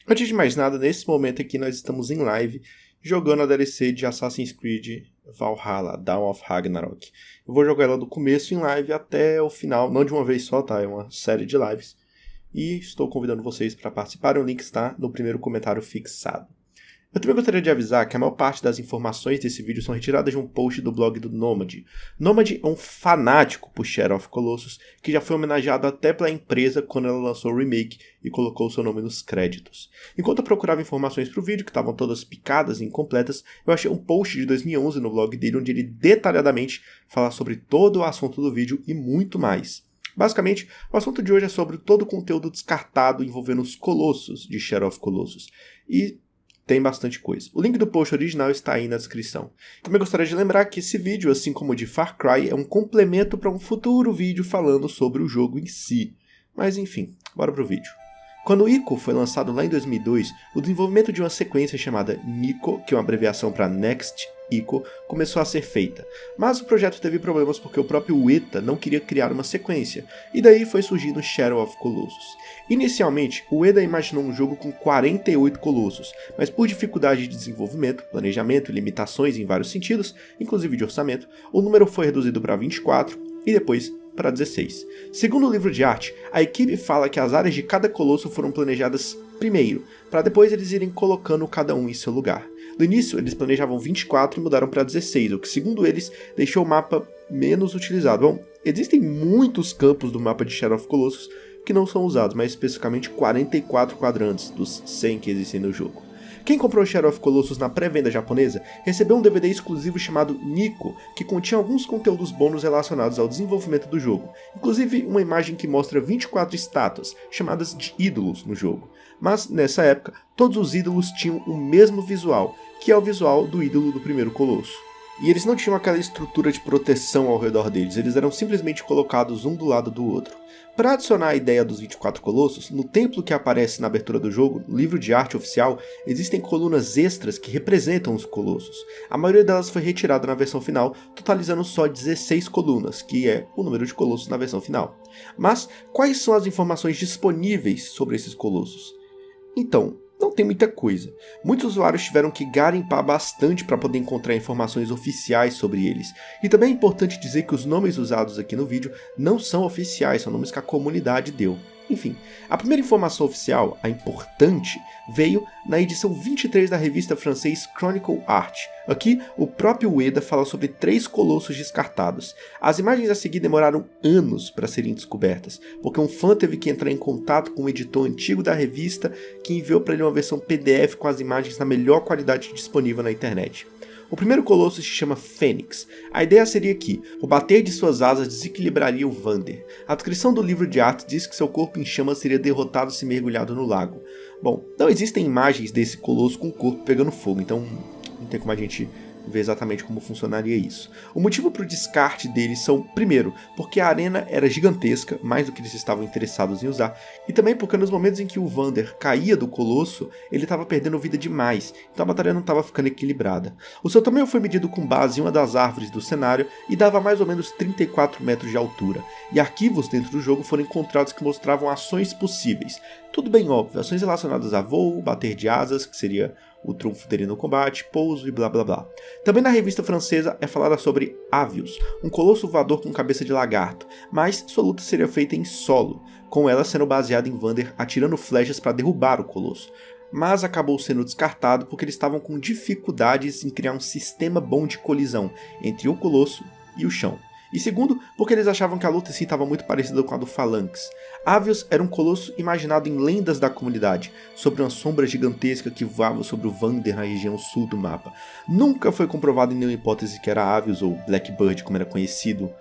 Antes de mais nada, nesse momento aqui nós estamos em live jogando a DLC de Assassin's Creed Valhalla, Dawn of Ragnarok. Eu vou jogar ela do começo em live até o final, não de uma vez só, tá? É uma série de lives. E estou convidando vocês para participarem, o link está no primeiro comentário fixado. Eu também gostaria de avisar que a maior parte das informações desse vídeo são retiradas de um post do blog do Nomad. Nomad é um fanático por Shadow of Colossus, que já foi homenageado até pela empresa quando ela lançou o remake e colocou o seu nome nos créditos. Enquanto eu procurava informações para o vídeo, que estavam todas picadas e incompletas, eu achei um post de 2011 no blog dele, onde ele detalhadamente fala sobre todo o assunto do vídeo e muito mais. Basicamente, o assunto de hoje é sobre todo o conteúdo descartado envolvendo os Colossos de Shadow of Colossus. E tem bastante coisa. O link do post original está aí na descrição. Também gostaria de lembrar que esse vídeo, assim como o de Far Cry, é um complemento para um futuro vídeo falando sobre o jogo em si. Mas enfim, bora pro vídeo. Quando o Ico foi lançado lá em 2002, o desenvolvimento de uma sequência chamada Nico, que é uma abreviação para Next Ico, começou a ser feita. Mas o projeto teve problemas porque o próprio Ueda não queria criar uma sequência, e daí foi surgindo Shadow of Colossus. Inicialmente, o Ueda imaginou um jogo com 48 colossos, mas por dificuldade de desenvolvimento, planejamento e limitações em vários sentidos, inclusive de orçamento, o número foi reduzido para 24 e depois para 16. Segundo o livro de arte, a equipe fala que as áreas de cada colosso foram planejadas primeiro, para depois eles irem colocando cada um em seu lugar. No início, eles planejavam 24 e mudaram para 16, o que, segundo eles, deixou o mapa menos utilizado. Bom, existem muitos campos do mapa de Shadow of Colossus que não são usados, mas especificamente 44 quadrantes dos 100 que existem no jogo. Quem comprou Shadow of Colossus na pré-venda japonesa recebeu um DVD exclusivo chamado Nico, que continha alguns conteúdos bônus relacionados ao desenvolvimento do jogo, inclusive uma imagem que mostra 24 estátuas, chamadas de ídolos no jogo. Mas, nessa época, todos os ídolos tinham o mesmo visual, que é o visual do ídolo do primeiro colosso. E eles não tinham aquela estrutura de proteção ao redor deles, eles eram simplesmente colocados um do lado do outro. Para adicionar a ideia dos 24 colossos, no templo que aparece na abertura do jogo, no livro de arte oficial, existem colunas extras que representam os colossos. A maioria delas foi retirada na versão final, totalizando só 16 colunas, que é o número de colossos na versão final. Mas, quais são as informações disponíveis sobre esses colossos? Então, não tem muita coisa. Muitos usuários tiveram que garimpar bastante para poder encontrar informações oficiais sobre eles. E também é importante dizer que os nomes usados aqui no vídeo não são oficiais, são nomes que a comunidade deu. Enfim, a primeira informação oficial, a importante, veio na edição 23 da revista francês Chronicle Art. Aqui, o próprio Ueda fala sobre 3 colossos descartados. As imagens a seguir demoraram anos para serem descobertas, porque um fã teve que entrar em contato com um editor antigo da revista que enviou para ele uma versão PDF com as imagens na melhor qualidade disponível na internet. O primeiro colosso se chama Fênix. A ideia seria que o bater de suas asas desequilibraria o Vander. A descrição do livro de arte diz que seu corpo em chamas seria derrotado se mergulhado no lago. Bom, não existem imagens desse colosso com o corpo pegando fogo, então não tem como a gente ver exatamente como funcionaria isso. O motivo para o descarte deles são, primeiro, porque a arena era gigantesca, mais do que eles estavam interessados em usar, e também porque nos momentos em que o Vander caía do colosso, ele estava perdendo vida demais, então a batalha não estava ficando equilibrada. O seu tamanho foi medido com base em uma das árvores do cenário e dava mais ou menos 34 metros de altura, e arquivos dentro do jogo foram encontrados que mostravam ações possíveis. Tudo bem óbvio, ações relacionadas a voo, bater de asas, que seria o trunfo dele no combate, pouso e blá blá blá. Também na revista francesa é falada sobre Avius, um colosso voador com cabeça de lagarto, mas sua luta seria feita em solo, com ela sendo baseada em Vander atirando flechas para derrubar o colosso. Mas acabou sendo descartado porque eles estavam com dificuldades em criar um sistema bom de colisão entre o colosso e o chão. E segundo, porque eles achavam que a luta em si estava muito parecida com a do Phalanx. Avios era um colosso imaginado em lendas da comunidade, sobre uma sombra gigantesca que voava sobre o Vander na região sul do mapa. Nunca foi comprovado em nenhuma hipótese que era Avios ou Blackbird, como era conhecido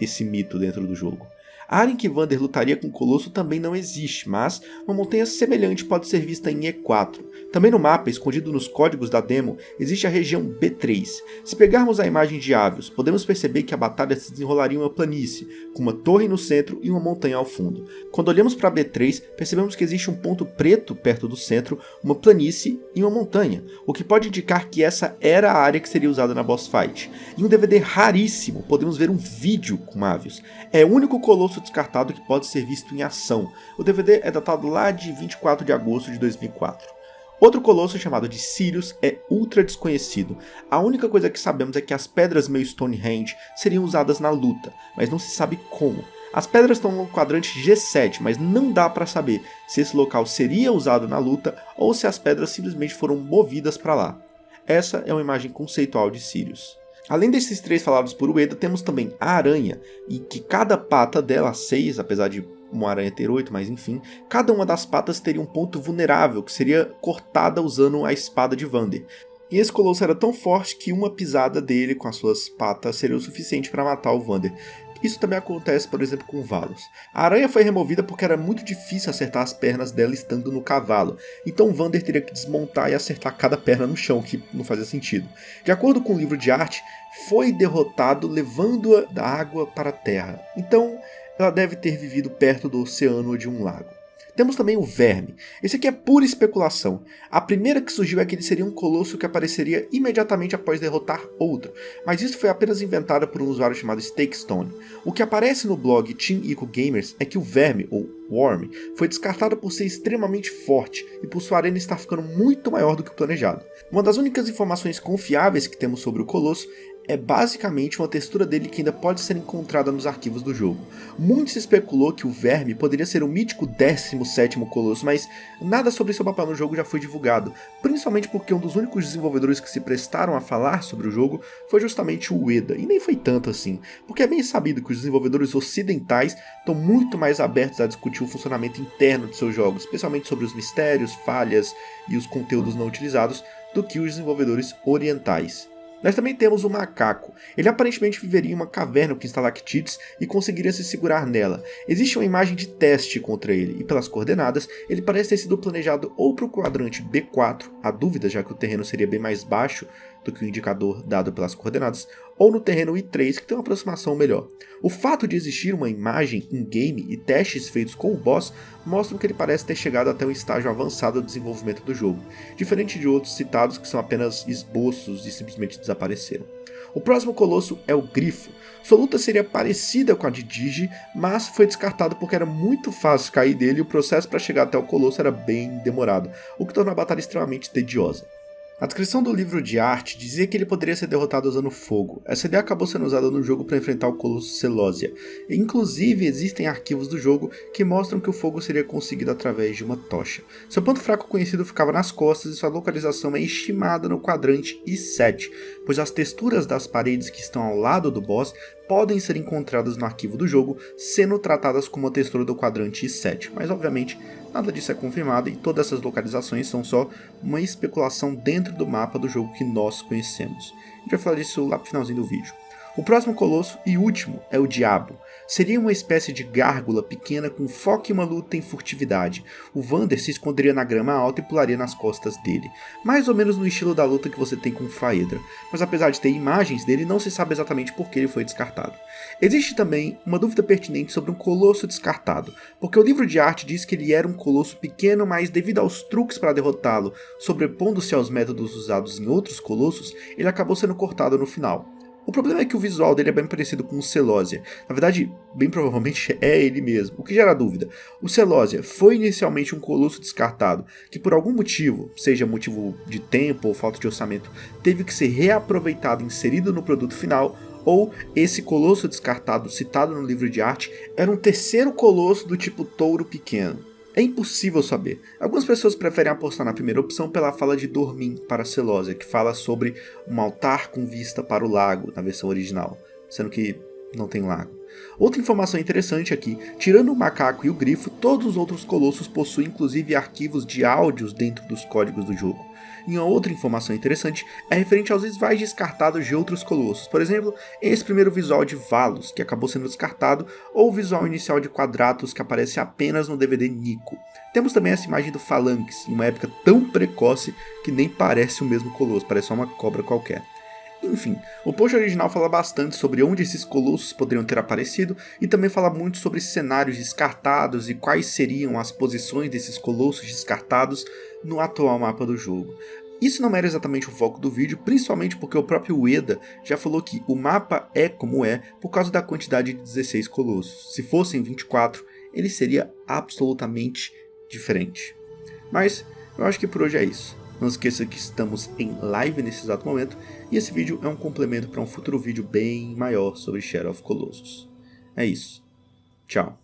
esse mito dentro do jogo. A área em que Vander lutaria com o Colosso também não existe, mas uma montanha semelhante pode ser vista em E4, Também no mapa, escondido nos códigos da demo, existe a região B3. Se pegarmos a imagem de Avios, podemos perceber que a batalha se desenrolaria em uma planície, com uma torre no centro e uma montanha ao fundo. Quando olhamos para B3, percebemos que existe um ponto preto perto do centro, uma planície e uma montanha, o que pode indicar que essa era a área que seria usada na boss fight. Em um DVD raríssimo, podemos ver um vídeo com Avios. É o único colosso descartado que pode ser visto em ação. O DVD é datado lá de 24 de agosto de 2004. Outro colosso chamado de Sirius é ultra desconhecido. A única coisa que sabemos é que as pedras meio Stonehenge seriam usadas na luta, mas não se sabe como. As pedras estão no quadrante G7, mas não dá para saber se esse local seria usado na luta ou se as pedras simplesmente foram movidas para lá. Essa é uma imagem conceitual de Sirius. Além desses 3 falados por Ueda, temos também a aranha, e que cada pata dela, 6, apesar de uma aranha ter 8, mas enfim, cada uma das patas teria um ponto vulnerável, que seria cortada usando a espada de Vander. E esse colosso era tão forte que uma pisada dele com as suas patas seria o suficiente para matar o Vander. Isso também acontece, por exemplo, com Valos. A aranha foi removida porque era muito difícil acertar as pernas dela estando no cavalo, então Vander teria que desmontar e acertar cada perna no chão, que não fazia sentido. De acordo com o livro de arte, foi derrotado levando-a da água para a terra, então ela deve ter vivido perto do oceano ou de um lago. Temos também o Verme. Esse aqui é pura especulação. A primeira que surgiu é que ele seria um colosso que apareceria imediatamente após derrotar outro, mas isso foi apenas inventado por um usuário chamado Stakestone. O que aparece no blog Team Ico Gamers é que o Verme, ou Worm, foi descartado por ser extremamente forte e por sua arena estar ficando muito maior do que o planejado. Uma das únicas informações confiáveis que temos sobre o colosso é basicamente uma textura dele que ainda pode ser encontrada nos arquivos do jogo. Muito se especulou que o Verme poderia ser o mítico 17º Colosso, mas nada sobre seu papel no jogo já foi divulgado, principalmente porque um dos únicos desenvolvedores que se prestaram a falar sobre o jogo foi justamente o Ueda, e nem foi tanto assim, porque é bem sabido que os desenvolvedores ocidentais estão muito mais abertos a discutir o funcionamento interno de seus jogos, especialmente sobre os mistérios, falhas e os conteúdos não utilizados, do que os desenvolvedores orientais. Nós também temos o macaco. Ele aparentemente viveria em uma caverna com estalactites e conseguiria se segurar nela. Existe uma imagem de teste contra ele, e pelas coordenadas, ele parece ter sido planejado ou para o quadrante B4, a dúvida já que o terreno seria bem mais baixo do que o indicador dado pelas coordenadas, ou no terreno I3, que tem uma aproximação melhor. O fato de existir uma imagem in-game e testes feitos com o boss mostram que ele parece ter chegado até um estágio avançado do desenvolvimento do jogo, diferente de outros citados que são apenas esboços e simplesmente desapareceram. O próximo colosso é o Grifo. Sua luta seria parecida com a de Digi, mas foi descartado porque era muito fácil cair dele e o processo para chegar até o colosso era bem demorado, o que tornou a batalha extremamente tediosa. A descrição do livro de arte dizia que ele poderia ser derrotado usando fogo. Essa ideia acabou sendo usada no jogo para enfrentar o Colosso Celosia. Inclusive, existem arquivos do jogo que mostram que o fogo seria conseguido através de uma tocha. Seu ponto fraco conhecido ficava nas costas e sua localização é estimada no quadrante I7, pois as texturas das paredes que estão ao lado do boss podem ser encontradas no arquivo do jogo, sendo tratadas como a textura do quadrante I7, mas obviamente nada disso é confirmado e todas essas localizações são só uma especulação dentro do mapa do jogo que nós conhecemos. A gente vai falar disso lá pro finalzinho do vídeo. O próximo colosso e último é o Diabo. Seria uma espécie de gárgula pequena com foco em uma luta em furtividade. O Vander se esconderia na grama alta e pularia nas costas dele, mais ou menos no estilo da luta que você tem com Phaedra, mas apesar de ter imagens dele, não se sabe exatamente por que ele foi descartado. Existe também uma dúvida pertinente sobre um colosso descartado, porque o livro de arte diz que ele era um colosso pequeno, mas devido aos truques para derrotá-lo, sobrepondo-se aos métodos usados em outros colossos, ele acabou sendo cortado no final. O problema é que o visual dele é bem parecido com o Celosia. Na verdade, bem provavelmente é ele mesmo, o que gera dúvida. O Celosia foi inicialmente um colosso descartado, que por algum motivo, seja motivo de tempo ou falta de orçamento, teve que ser reaproveitado e inserido no produto final, ou esse colosso descartado citado no livro de arte era um terceiro colosso do tipo touro pequeno. É impossível saber. Algumas pessoas preferem apostar na primeira opção pela fala de Dormin para Celosia, que fala sobre um altar com vista para o lago, na versão original, sendo que não tem lago. Outra informação interessante aqui, tirando o macaco e o grifo, todos os outros colossos possuem inclusive arquivos de áudios dentro dos códigos do jogo. E uma outra informação interessante é referente aos visuais descartados de outros colossos, por exemplo, esse primeiro visual de Valos, que acabou sendo descartado, ou o visual inicial de Quadratus, que aparece apenas no DVD Nico. Temos também essa imagem do Phalanx, em uma época tão precoce que nem parece o mesmo colosso, parece só uma cobra qualquer. Enfim, o post original fala bastante sobre onde esses colossos poderiam ter aparecido e também fala muito sobre cenários descartados e quais seriam as posições desses colossos descartados no atual mapa do jogo. Isso não era exatamente o foco do vídeo, principalmente porque o próprio Ueda já falou que o mapa é como é por causa da quantidade de 16 colossos. Se fossem 24, ele seria absolutamente diferente. Mas eu acho que por hoje é isso. Não esqueça que estamos em live nesse exato momento, e esse vídeo é um complemento para um futuro vídeo bem maior sobre Shadow of Colossus. É isso. Tchau.